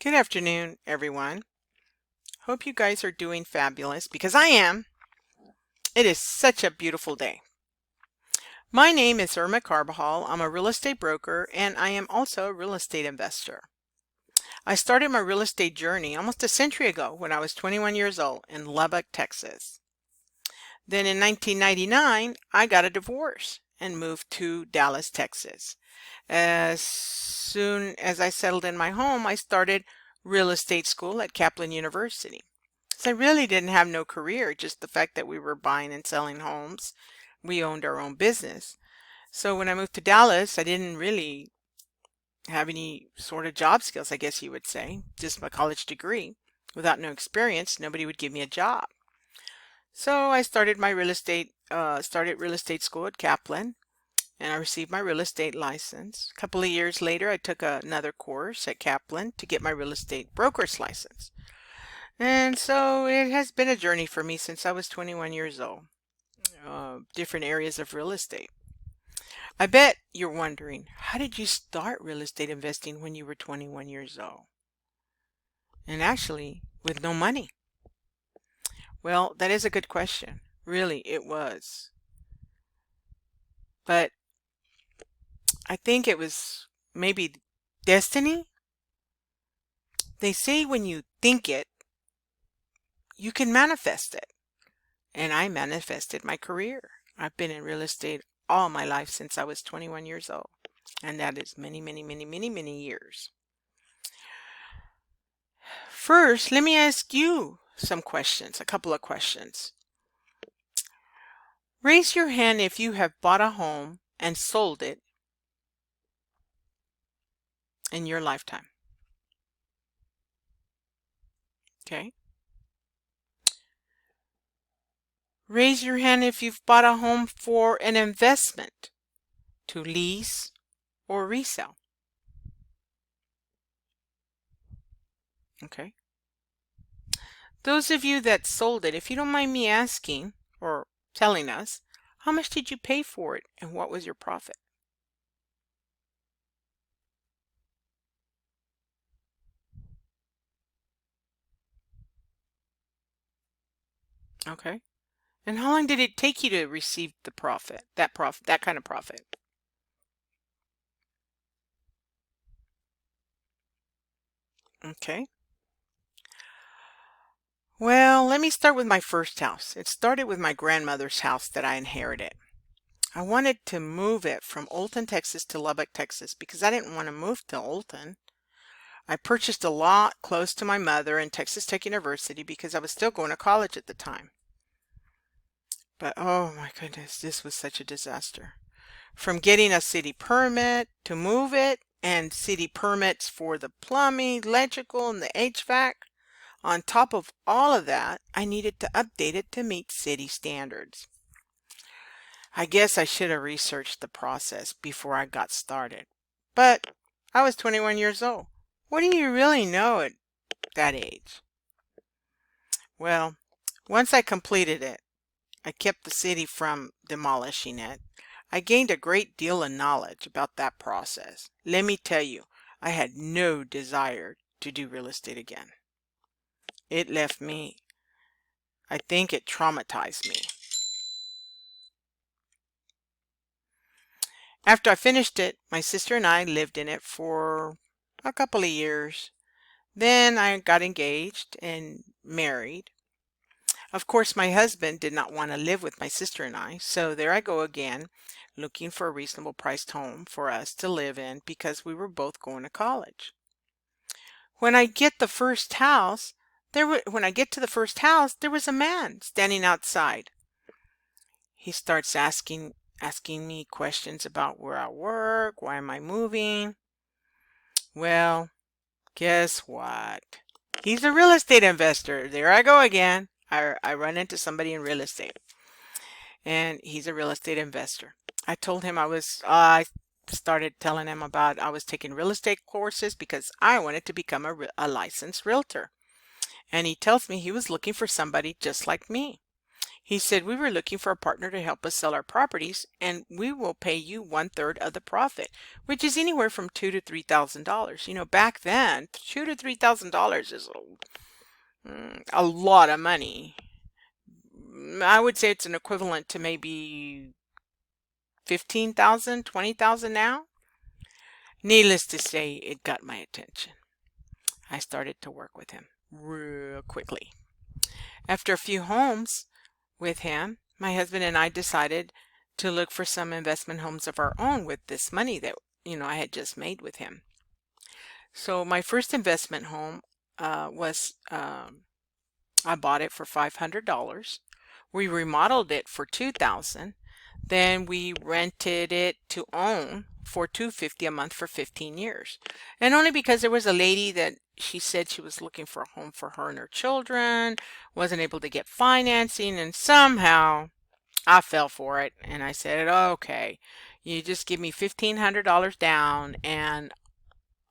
Good afternoon, everyone. Hope you guys are doing fabulous because I am. It is such a beautiful day. My name is Irma Carbajal. I'm a real estate broker and I am also a real estate investor. I started my real estate journey almost a century ago when I was 21 years old in Lubbock, Texas. Then in 1999, I got a divorce and moved to Dallas, Texas. As soon as I settled in my home, I started real estate school at Kaplan University. So I really didn't have no career, just the fact that we were buying and selling homes. We owned our own business. So when I moved to Dallas, I didn't really have any sort of job skills, I guess you would say, just my college degree. Without no experience, nobody would give me a job. So I started my started real estate school at Kaplan, and I received my real estate license. A couple of years later, I took another course at Kaplan to get my real estate broker's license. And so it has been a journey for me since I was 21 years old. Different areas of real estate. I bet you're wondering, how did you start real estate investing when you were 21 years old? And actually, with no money. Well, that is a good question. Really, it was. But I think it was maybe destiny. They say when you think it, you can manifest it. And I manifested my career. I've been in real estate all my life since I was 21 years old. And that is many, many, many, many, many years. First, let me ask you some questions, a couple of questions. Raise your hand if you have bought a home and sold it in your lifetime. Okay. Raise your hand if you've bought a home for an investment, to lease or resell. Okay. Those of you that sold it, if you don't mind me asking or telling us, how much did you pay for it and what was your profit? Okay. And how long did it take you to receive the profit, that kind of profit? Okay. Well, let me start with my first house. It started with my grandmother's house that I inherited. I wanted to move it from Olton, Texas to Lubbock, Texas because I didn't want to move to Olton. I purchased a lot close to my mother in Texas Tech University because I was still going to college at the time. But oh my goodness, this was such a disaster. From getting a city permit to move it and city permits for the plumbing, electrical, and the HVAC. On top of all of that, I needed to update it to meet city standards. I guess I should have researched the process before I got started. But I was 21 years old. What do you really know at that age? Well, once I completed it, I kept the city from demolishing it. I gained a great deal of knowledge about that process. Let me tell you, I had no desire to do real estate again. It left me, I think it traumatized me. After I finished it, my sister and I lived in it for a couple of years. Then I got engaged and married. Of course, my husband did not want to live with my sister and I, so there I go again, looking for a reasonable priced home for us to live in because we were both going to college. When I get the first house, when I get to the first house, there was a man standing outside. He starts asking me questions about where I work, why am I moving? Well, guess what? He's a real estate investor. There I go again. I run into somebody in real estate, and he's a real estate investor. I told him I started telling him about I was taking real estate courses because I wanted to become a licensed realtor. And he tells me he was looking for somebody just like me. He said, we were looking for a partner to help us sell our properties, and we will pay you 1/3 of the profit, which is anywhere from $2,000 to $3,000. Back then, $2,000 to $3,000 is a lot of money. I would say it's an equivalent to maybe 15,000, 20,000 now. Needless to say, it got my attention. I started to work with him real quickly. After a few homes with him, my husband and I decided to look for some investment homes of our own with this money that, I had just made with him. So my first investment home was, I bought it for $500. We remodeled it for $2,000. Then we rented it to own for $250 a month for 15 years. And only because there was a lady that she said she was looking for a home for her and her children, wasn't able to get financing, and somehow I fell for it. And I said, okay, you just give me $1,500 down and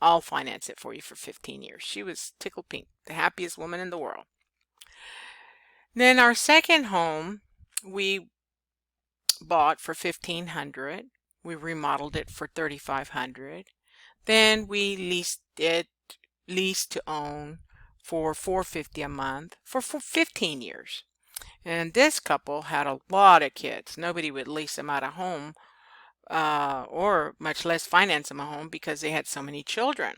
I'll finance it for you for 15 years. She was tickled pink, the happiest woman in the world. Then our second home, we bought for $1,500. We remodeled it for $3,500. Then we leased to own for $450 a month for 15 years. And this couple had a lot of kids. Nobody would lease them out a home or much less finance them a home because they had so many children.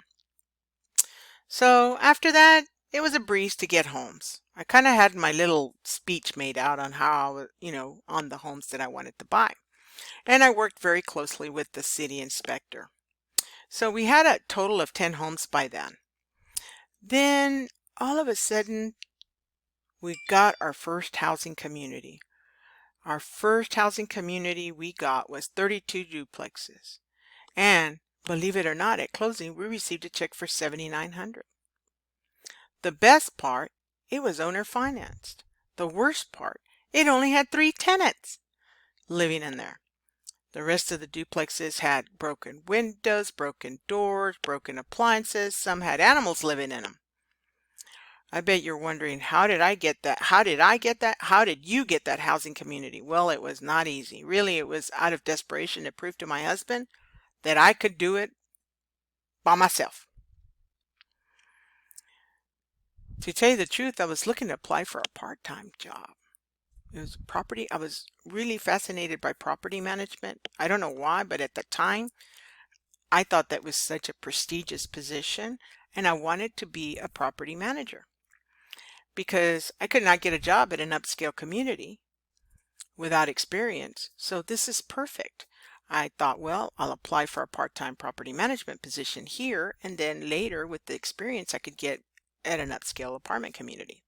So after that, it was a breeze to get homes. I kind of had my little speech made out on how, on the homes that I wanted to buy. And I worked very closely with the city inspector. So we had a total of 10 homes by then. Then all of a sudden, we got our first housing community. Our first housing community we got was 32 duplexes. And believe it or not, at closing, we received a check for $7,900. The best part, it was owner financed. The worst part, it only had 3 tenants living in there. The rest of the duplexes had broken windows, broken doors, broken appliances. Some had animals living in them. I bet you're wondering, how did I get that? How did I get that? How did you get that housing community? Well, it was not easy. Really, it was out of desperation to prove to my husband that I could do it by myself. To tell you the truth, I was looking to apply for a part-time job. It was property. I was really fascinated by property management. I don't know why, but at the time, I thought that was such a prestigious position, and I wanted to be a property manager because I could not get a job at an upscale community without experience. So this is perfect. I thought, well, I'll apply for a part-time property management position here, and then later with the experience I could get at an upscale apartment community.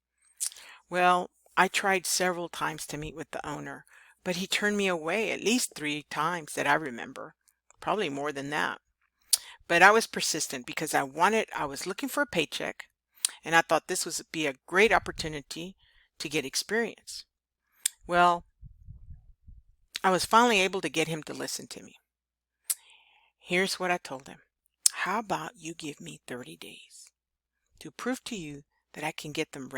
Well, I tried several times to meet with the owner, but he turned me away at least 3 times that I remember, probably more than that. But I was persistent because I was looking for a paycheck, and I thought this would be a great opportunity to get experience. Well, I was finally able to get him to listen to me. Here's what I told him. How about you give me 30 days to prove to you that I can get them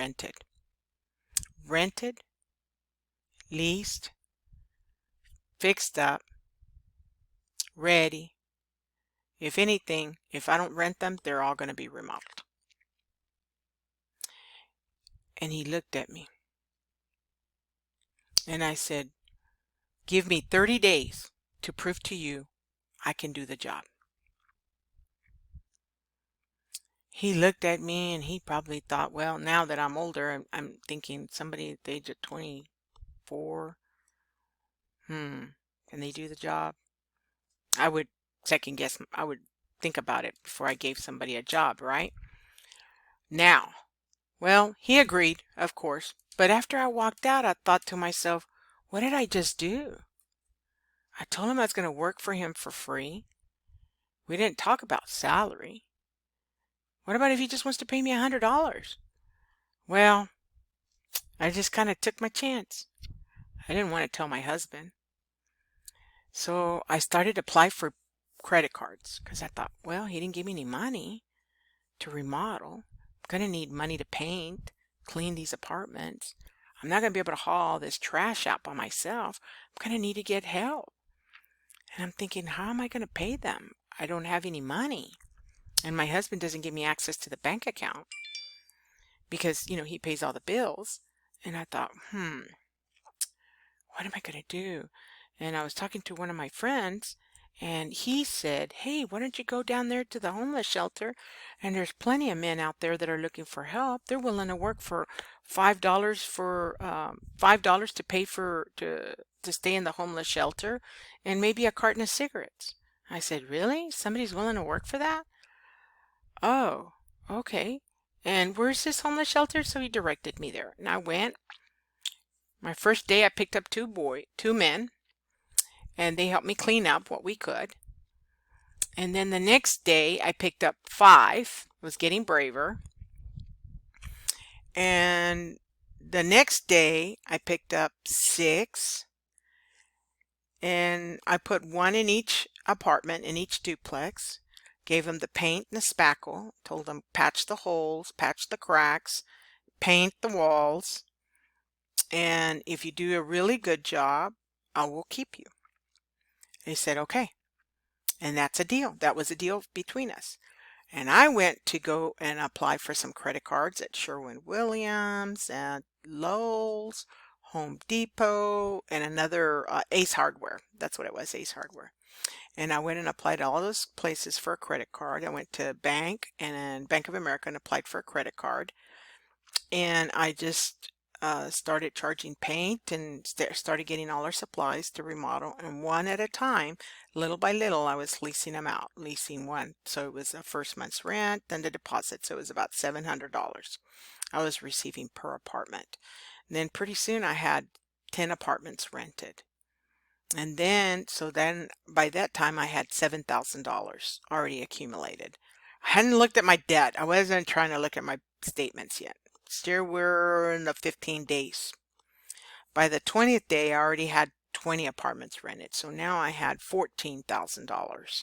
rented, leased, fixed up, ready. If anything, if I don't rent them, they're all going to be remodeled. And he looked at me. And I said, give me 30 days to prove to you I can do the job. He looked at me and he probably thought, well, now that I'm older, I'm thinking somebody at the age of 24, can they do the job? I would second guess, I would think about it before I gave somebody a job, right? Now, well, he agreed, of course, but after I walked out, I thought to myself, what did I just do? I told him I was going to work for him for free. We didn't talk about salary. What about if he just wants to pay me $100? Well, I just kind of took my chance. I didn't want to tell my husband. So I started to apply for credit cards because I thought, well, he didn't give me any money to remodel. I'm going to need money to paint, clean these apartments. I'm not going to be able to haul all this trash out by myself. I'm going to need to get help. And I'm thinking, how am I going to pay them? I don't have any money. And my husband doesn't give me access to the bank account because, he pays all the bills. And I thought, what am I going to do? And I was talking to one of my friends, and he said, hey, why don't you go down there to the homeless shelter? And there's plenty of men out there that are looking for help. They're willing to work for $5 for $5 to pay for to stay in the homeless shelter, and maybe a carton of cigarettes. I said, really? Somebody's willing to work for that? Oh, okay. And where's this homeless shelter? So he directed me there, and I went. My first day, I picked up two men, and they helped me clean up what we could. And then the next day, I picked up 5. I was getting braver. And the next day, I picked up 6. And I put 1 in each apartment, in each duplex. Gave them the paint and the spackle. Told them patch the holes, patch the cracks, paint the walls. And if you do a really good job, I will keep you. He said, okay. And that's a deal. That was a deal between us. And I went to go and apply for some credit cards at Sherwin-Williams and Lowe's, Home Depot, and another Ace Hardware. That's what it was, Ace Hardware. And I went and applied at all those places for a credit card. I went to Bank and Bank of America and applied for a credit card. And I just started charging paint and started getting all our supplies to remodel, and one at a time, little by little, I was leasing them out, leasing one. So it was the first month's rent, then the deposit. So it was about $700 I was receiving per apartment. And then pretty soon I had 10 apartments rented. And then by that time I had $7,000 already accumulated. I hadn't looked at my debt. I wasn't trying to look at my statements yet. Still, we're in the 15 days. By the 20th day, I already had 20 apartments rented. So now I had $14,000.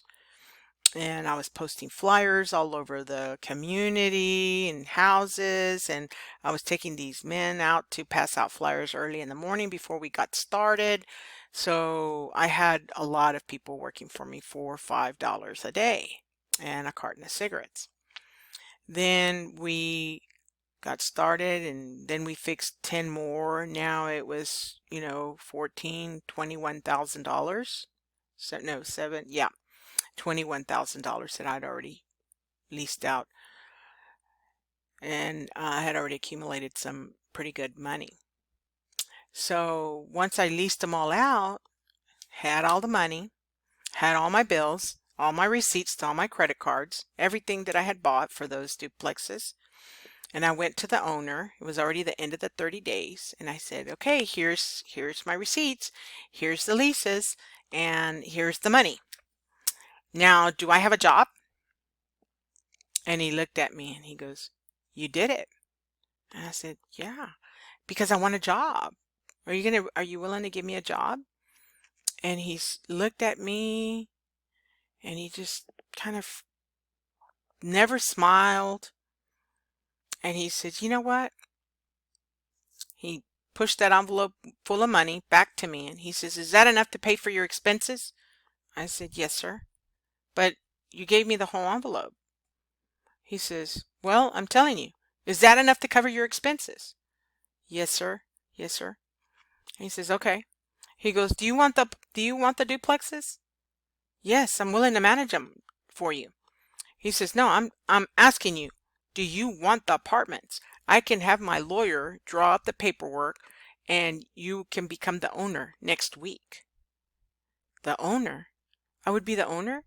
And I was posting flyers all over the community and houses. And I was taking these men out to pass out flyers early in the morning before we got started. So I had a lot of people working for me for $5 a day and a carton of cigarettes. Then we got started, and then we fixed 10 more. Now it was, $21,000. So no, $21,000 that I'd already leased out, and I had already accumulated some pretty good money. So once I leased them all out, had all the money, had all my bills, all my receipts to all my credit cards, everything that I had bought for those duplexes. And I went to the owner. It was already the end of the 30 days. And I said, okay, here's my receipts. Here's the leases. And here's the money. Now, do I have a job? And he looked at me and he goes, you did it. And I said, yeah, because I want a job. Are you willing to give me a job? And he looked at me and he just kind of never smiled. And he said, you know what? He pushed that envelope full of money back to me, and he says, is that enough to pay for your expenses? I said, yes, sir. But you gave me the whole envelope. He says, well, I'm telling you, is that enough to cover your expenses? Yes, sir. Yes, sir. And he says, okay. He goes, do you want the duplexes? Yes, I'm willing to manage them for you. He says, no, I'm asking you, do you want the apartments? I can have my lawyer draw up the paperwork and you can become the owner next week. The owner? I would be the owner?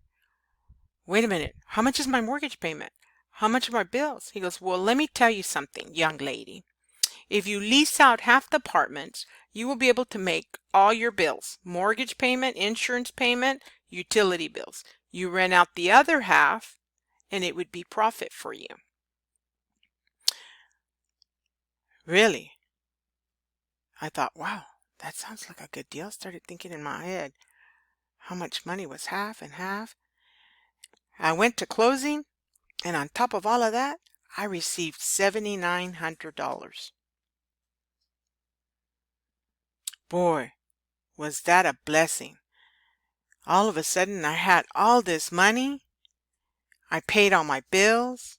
Wait a minute. How much is my mortgage payment? How much are my bills? He goes, well, let me tell you something, young lady. If you lease out half the apartments, you will be able to make all your bills, mortgage payment, insurance payment, utility bills. You rent out the other half and it would be profit for you. Really? I thought, wow, that sounds like a good deal. I started thinking in my head how much money was half and half. I went to closing, and on top of all of that, I received $7,900. Boy, was that a blessing. All of a sudden I had all this money. I paid all my bills.